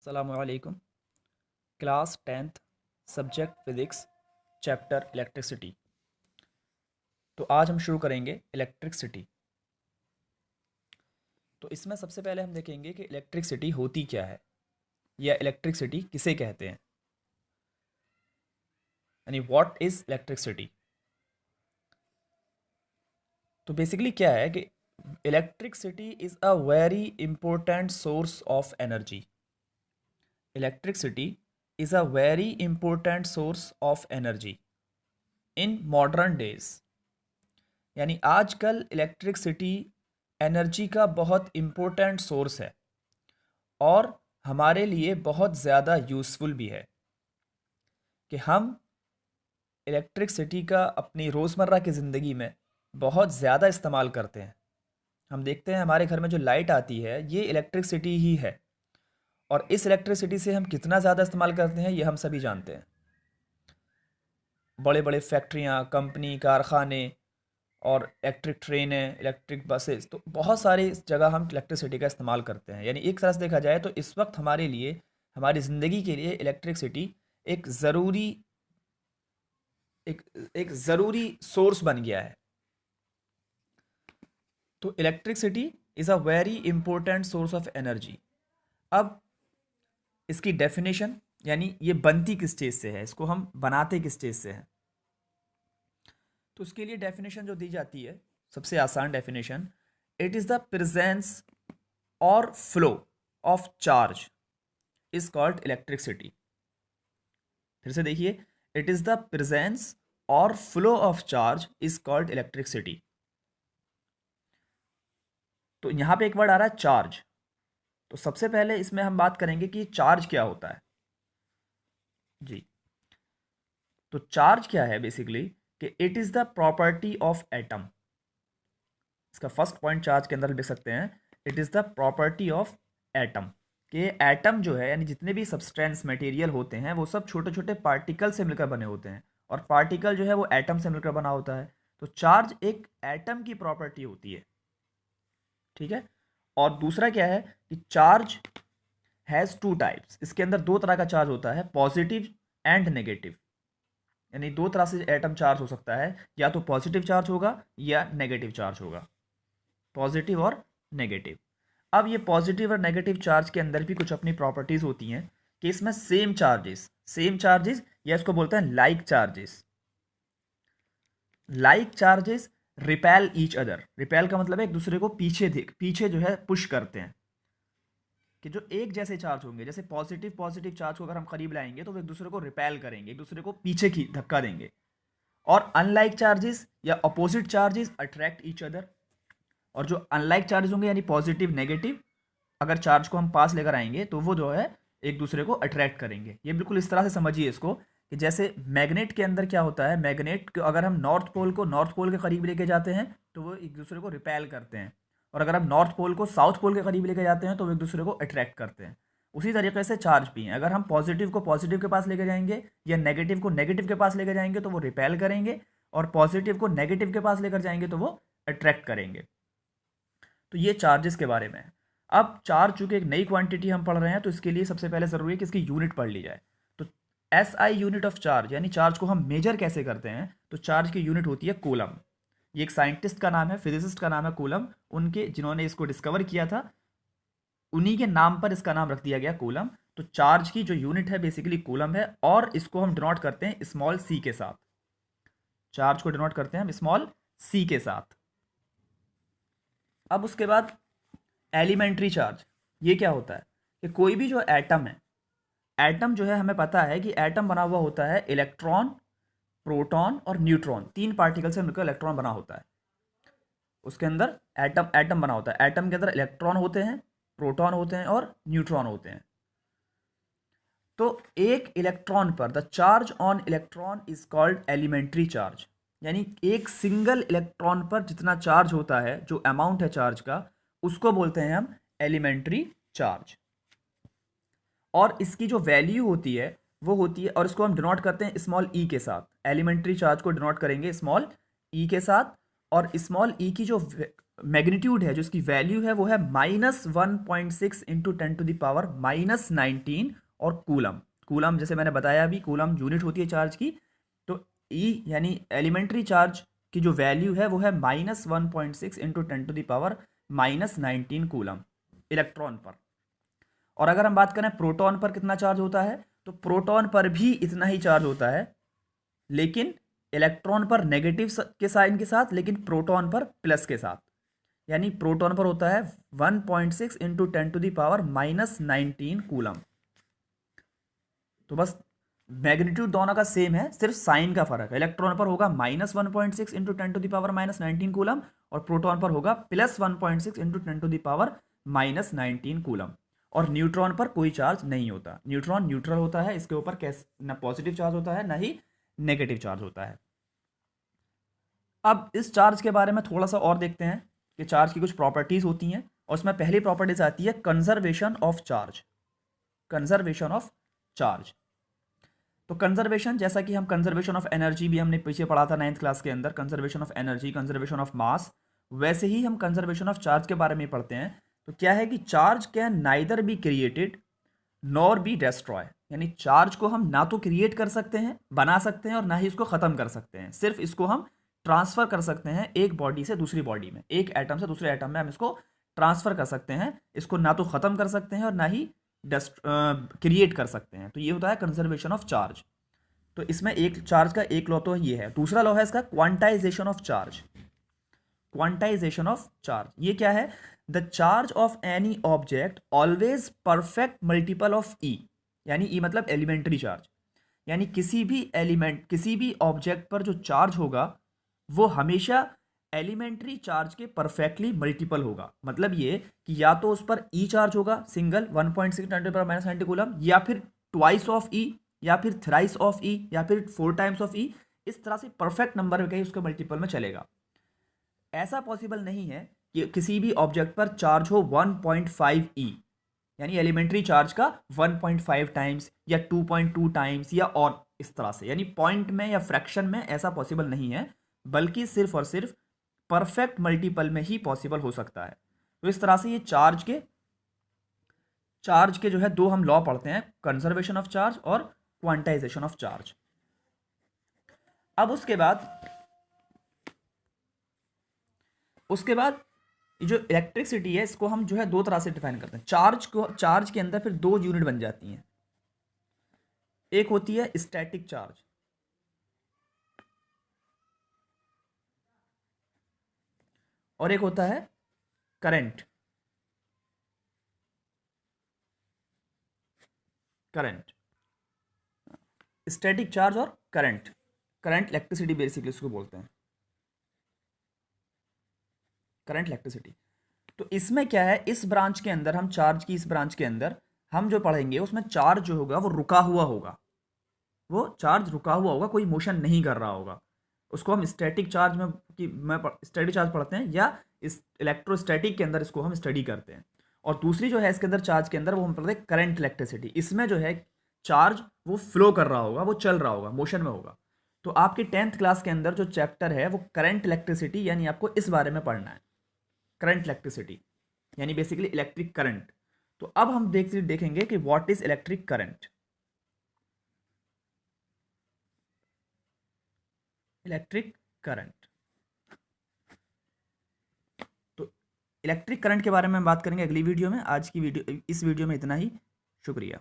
अस्सलामुअलैकुम। Class 10th subject physics chapter electricity. तो आज हम शुरू करेंगे इलेक्ट्रिसिटी। तो इसमें सबसे पहले हम देखेंगे कि इलेक्ट्रिसिटी होती क्या है या इलेक्ट्रिसिटी किसे कहते हैं, यानी व्हाट इज़ इलेक्ट्रिसिटी। तो बेसिकली क्या है कि electricity is a very important source of energy. Electricity is a very important source of energy in modern days. यानी आजकल इलेक्ट्रिसिटी एनर्जी का बहुत इम्पोर्टेंट सोर्स है और हमारे लिए बहुत ज़्यादा यूज़फुल भी है कि हम इलेक्ट्रिसिटी का अपनी रोज़मर्रा की ज़िंदगी में बहुत ज़्यादा इस्तेमाल करते हैं। हम देखते हैं हमारे घर में जो लाइट आती है ये इलेक्ट्रिसिटी ही है, और इस इलेक्ट्रिसिटी से हम कितना ज़्यादा इस्तेमाल करते हैं ये हम सभी जानते हैं। बड़े बड़े फैक्ट्रियाँ, कंपनी, कारखाने और इलेक्ट्रिक ट्रेनें, इलेक्ट्रिक बसेस, तो बहुत सारी इस जगह हम इलेक्ट्रिसिटी का इस्तेमाल करते हैं। यानी एक तरह से देखा जाए तो इस वक्त हमारे लिए, हमारी ज़िंदगी के लिए इलेक्ट्रिसिटी एक ज़रूरी एक एक ज़रूरी सोर्स बन गया है। तो electricity is a very important source of energy. अब इसकी डेफिनेशन, यानी ये बनती किस चीज़ से है, इसको हम बनाते किस चीज़ से हैं। तो उसके लिए डेफिनेशन जो दी जाती है, सबसे आसान definition, it is the presence और flow of charge is called electricity. फिर से देखिए, इट इज द प्रेजेंस और flow of charge is called electricity. तो यहां पे एक वर्ड आ रहा है चार्ज। तो सबसे पहले इसमें हम बात करेंगे कि चार्ज क्या होता है जी। तो चार्ज क्या है बेसिकली कि it is the property of atom. इसका फर्स्ट पॉइंट चार्ज के अंदर लिख सकते हैं, it is the property of atom. कि एटम जो है, यानी जितने भी सब्सटेंस मटेरियल होते हैं वो सब छोटे छोटे पार्टिकल से मिलकर बने होते हैं, और पार्टिकल जो है वो एटम से मिलकर बना होता है। तो चार्ज एक एटम की प्रॉपर्टी होती है, ठीक है। और दूसरा क्या है कि चार्ज हैज़ टू टाइप्स। इसके अंदर दो तरह का चार्ज होता है, पॉजिटिव एंड नेगेटिव। यानी दो तरह से एटम चार्ज हो सकता है, या तो पॉजिटिव चार्ज होगा या नेगेटिव चार्ज होगा, पॉजिटिव और नेगेटिव। अब ये पॉजिटिव और नेगेटिव चार्ज के अंदर भी कुछ अपनी प्रॉपर्टीज होती हैं कि इसमें सेम चार्जेस या इसको बोलते हैं like charges repel each other. Repel का मतलब है एक दूसरे को पीछे जो है पुश करते हैं। कि जो एक जैसे चार्ज होंगे, जैसे पॉजिटिव चार्ज को अगर हम करीब लाएंगे तो वो एक दूसरे को रिपेल करेंगे, एक दूसरे को पीछे की धक्का देंगे। और अनलाइक चार्जेस या opposite charges attract each other. और जो अनलाइक चार्जेस होंगे यानी पॉजिटिव नेगेटिव, अगर चार्ज को हम पास लेकर आएंगे तो वो जो है एक दूसरे को अट्रैक्ट करेंगे। ये बिल्कुल इस तरह से समझिए इसको कि जैसे मैग्नेट के अंदर क्या होता है, मैग्नेट को अगर हम नॉर्थ पोल को नॉर्थ पोल के करीब लेके जाते हैं तो वो एक दूसरे को रिपेल करते हैं, और अगर हम नॉर्थ पोल को साउथ पोल के करीब लेके जाते हैं तो वो एक दूसरे को अट्रैक्ट करते हैं। उसी तरीके से चार्ज भी हैं, अगर हम पॉजिटिव को पॉजिटिव के पास लेके जाएंगे या नेगेटिव को नेगेटिव के पास लेके जाएंगे तो वो रिपेल करेंगे, और पॉजिटिव को नेगेटिव के पास लेकर जाएंगे तो वो अट्रैक्ट करेंगे। तो ये चार्जेस के बारे में है। अब चार्ज चूंकि एक नई क्वांटिटी हम पढ़ रहे हैं तो इसके लिए सबसे पहले ज़रूरी है कि इसकी यूनिट पढ़ ली जाए। तो SI यूनिट ऑफ चार्ज, यानी चार्ज को हम मेजर कैसे करते हैं, तो चार्ज की यूनिट होती है कूलम। ये एक साइंटिस्ट का नाम है, फिजिसिस्ट का नाम है कूलम। उनके जिन्होंने इसको डिस्कवर किया था उन्हीं के नाम पर इसका नाम रख दिया गया कूलम। तो चार्ज की जो यूनिट है बेसिकली कूलम है, और इसको हम डिनोट करते हैं स्मॉल सी के साथ। चार्ज को डिनोट करते हैं हम स्मॉल सी के साथ। अब उसके बाद एलिमेंट्री चार्ज, ये क्या होता है कि कोई भी जो एटम है, एटम जो है हमें पता है कि एटम बना हुआ होता है इलेक्ट्रॉन, प्रोटॉन और न्यूट्रॉन, तीन पार्टिकल से मिलकर इलेक्ट्रॉन बना होता है। उसके अंदर एटम एटम बना होता है। एटम के अंदर इलेक्ट्रॉन होते हैं, प्रोटॉन होते हैं और न्यूट्रॉन होते हैं। तो एक इलेक्ट्रॉन पर the charge on electron is called elementary charge. यानी एक सिंगल इलेक्ट्रॉन पर जितना चार्ज होता है, जो अमाउंट है चार्ज का, उसको बोलते हैं हम एलिमेंट्री चार्ज। और इसकी जो वैल्यू होती है वो होती है, और इसको हम डिनोट करते हैं स्मॉल ई के साथ। एलिमेंट्री चार्ज को डिनोट करेंगे स्मॉल ई के साथ, और स्मॉल ई की जो मैग्नीट्यूड है, जो इसकी वैल्यू है वो है -1.6 इंटू 10⁻⁻19 और कूलम। कूलम जैसे मैंने बताया अभी, कूलम यूनिट होती है चार्ज की। तो ई यानी एलिमेंट्री चार्ज की जो वैल्यू है वो है -1.6 इंटू 10⁻⁻19 कूलम इलेक्ट्रॉन पर। और अगर हम बात करें प्रोटॉन पर कितना चार्ज होता है, तो प्रोटॉन पर भी इतना ही चार्ज होता है, लेकिन इलेक्ट्रॉन पर नेगेटिव के साइन के साथ, लेकिन प्रोटॉन पर प्लस के साथ। यानी प्रोटॉन पर होता है 1.6 इंटू 10⁻⁻19 कूलम। तो बस मैग्नीट्यूड दोनों का सेम है, सिर्फ साइन का फर्क है। इलेक्ट्रॉन पर होगा -1.6 इंटू 10⁻⁻19 कूलम, और प्रोटॉन पर होगा +1.6 इंटू 10⁻⁻19 कूलम। और न्यूट्रॉन पर कोई चार्ज नहीं होता। न्यूट्रॉन न्यूट्रल होता है, इसके ऊपर कैसे ना पॉजिटिव चार्ज होता है ना ही नेगेटिव चार्ज होता है। अब इस चार्ज के बारे में थोड़ा सा और देखते हैं कि चार्ज की कुछ प्रॉपर्टीज होती हैं, और उसमें पहली प्रॉपर्टीज आती है conservation of charge. Conservation of charge, तो कंजर्वेशन, जैसा कि हम कंजर्वेशन ऑफ एनर्जी भी हमने पीछे पढ़ा था 9th क्लास के अंदर, conservation of energy, conservation of mass, वैसे ही हम कंजर्वेशन ऑफ चार्ज के बारे में पढ़ते हैं। तो क्या है कि charge can neither be created nor be destroy, यानी चार्ज को हम ना तो क्रिएट कर सकते हैं, बना सकते हैं, और ना ही इसको ख़त्म कर सकते हैं। सिर्फ इसको हम ट्रांसफ़र कर सकते हैं एक बॉडी से दूसरी बॉडी में, एक एटम से दूसरे एटम में हम इसको ट्रांसफ़र कर सकते हैं। इसको ना तो ख़त्म कर सकते हैं और ना ही क्रिएट कर सकते हैं। तो ये होता है कंजर्वेशन ऑफ चार्ज। तो इसमें एक चार्ज का एक लॉ तो ये है। दूसरा लॉ है इसका quantization of charge. Quantization of charge ये क्या है? The charge of any object always perfect multiple of E, यानी ई मतलब एलिमेंट्री चार्ज, यानी किसी भी एलिमेंट, किसी भी ऑब्जेक्ट पर जो चार्ज होगा वो हमेशा एलिमेंट्री चार्ज के परफेक्टली मल्टीपल होगा। मतलब ये कि या तो उस पर ई चार्ज होगा सिंगल 1.6 ×10⁻⁻90 कूलम, या फिर ट्वाइस ऑफ ई, या फिर थ्राइस ऑफ ई, या फिर 4 टाइम्स ऑफ ई। इस तरह से परफेक्ट नंबर कहीं उसके मल्टीपल में चलेगा। ऐसा पॉसिबल नहीं है कि किसी भी ऑब्जेक्ट पर चार्ज हो 1.5 ई, यानी एलिमेंट्री चार्ज का 1.5 टाइम्स या 2.2 टाइम्स, या और इस तरह से, यानी पॉइंट में या फ्रैक्शन में ऐसा पॉसिबल नहीं है, बल्कि सिर्फ और सिर्फ परफेक्ट मल्टीपल में ही पॉसिबल हो सकता है। तो इस तरह से ये चार्ज के जो है दो हम लॉ पढ़ते हैं, कंजर्वेशन ऑफ चार्ज और क्वांटाइजेशन ऑफ चार्ज। अब उसके बाद ये जो इलेक्ट्रिसिटी है इसको हम जो है दो तरह से डिफाइन करते हैं। चार्ज के अंदर फिर दो यूनिट बन जाती हैं। एक होती है स्टैटिक चार्ज, और एक होता है करंट। स्टैटिक चार्ज और करंट इलेक्ट्रिसिटी बेसिकली इसको बोलते हैं, करंट इलेक्ट्रिसिटी। तो इसमें क्या है, इस ब्रांच के अंदर हम चार्ज की इस ब्रांच के अंदर हम जो पढ़ेंगे उसमें चार्ज जो होगा वो रुका हुआ होगा, वो चार्ज रुका हुआ होगा, कोई मोशन नहीं कर रहा होगा। उसको हम स्टैटिक चार्ज में स्टैटिक चार्ज पढ़ते हैं, या इस इलेक्ट्रोस्टैटिक के अंदर इसको हम स्टडी करते हैं। और दूसरी जो है इसके अंदर चार्ज के अंदर वो हम पढ़ते हैं करंट इलेक्ट्रिसिटी। इसमें जो है चार्ज वो फ्लो कर रहा होगा, वो चल रहा होगा, मोशन में होगा। तो आपकी 10th क्लास के अंदर जो चैप्टर है वो करंट इलेक्ट्रिसिटी, यानी आपको इस बारे में पढ़ना है, करंट इलेक्ट्रिसिटी यानी बेसिकली इलेक्ट्रिक करंट। तो अब हम देखेंगे कि what is electric current. Electric current, तो इलेक्ट्रिक करंट के बारे में हम बात करेंगे अगली वीडियो में। आज की वीडियो, इस वीडियो में इतना ही। शुक्रिया।